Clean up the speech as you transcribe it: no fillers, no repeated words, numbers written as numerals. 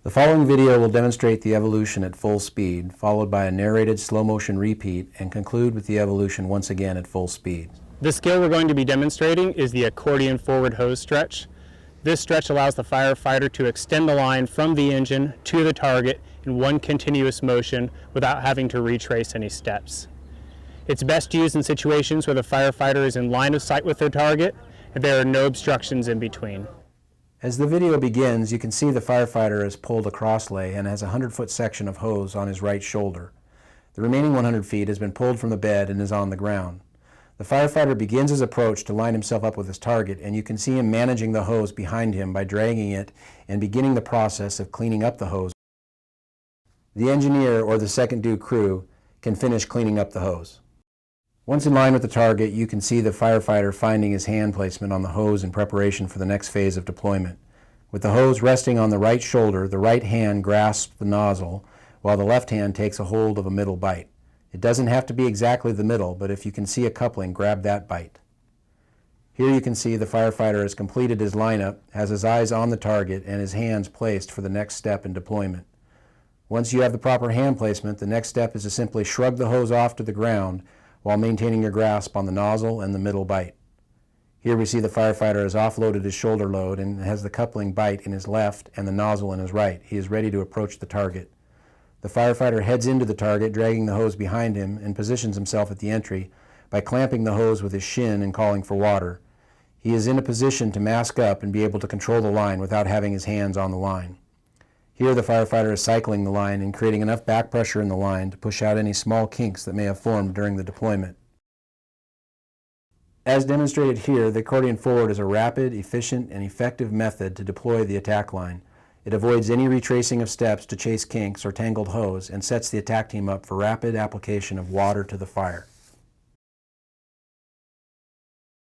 The following video will demonstrate the evolution at full speed, followed by a narrated slow-motion repeat, and conclude with the evolution once again at full speed. The skill we're going to be demonstrating is the accordion forward hose stretch. This stretch allows the firefighter to extend the line from the engine to the target in one continuous motion without having to retrace any steps. It's best used in situations where the firefighter is in line of sight with their target and there are no obstructions in between. As the video begins, you can see the firefighter has pulled a crosslay and has a 100-foot section of hose on his right shoulder. The remaining 100 feet has been pulled from the bed and is on the ground. The firefighter begins his approach to line himself up with his target, and you can see him managing the hose behind him by dragging it and beginning the process of cleaning up the hose. The engineer or the second due crew can finish cleaning up the hose. Once in line with the target, you can see the firefighter finding his hand placement on the hose in preparation for the next phase of deployment. With the hose resting on the right shoulder, the right hand grasps the nozzle, while the left hand takes a hold of a middle bite. It doesn't have to be exactly the middle, but if you can see a coupling, grab that bite. Here you can see the firefighter has completed his lineup, has his eyes on the target, and his hands placed for the next step in deployment. Once you have the proper hand placement, the next step is to simply shrug the hose off to the ground while maintaining your grasp on the nozzle and the middle bite. Here we see the firefighter has offloaded his shoulder load and has the coupling bite in his left and the nozzle in his right. He is ready to approach the target. The firefighter heads into the target, dragging the hose behind him, and positions himself at the entry by clamping the hose with his shin and calling for water. He is in a position to mask up and be able to control the line without having his hands on the line. Here the firefighter is cycling the line and creating enough back pressure in the line to push out any small kinks that may have formed during the deployment. As demonstrated here, the accordion forward is a rapid, efficient, and effective method to deploy the attack line. It avoids any retracing of steps to chase kinks or tangled hose and sets the attack team up for rapid application of water to the fire.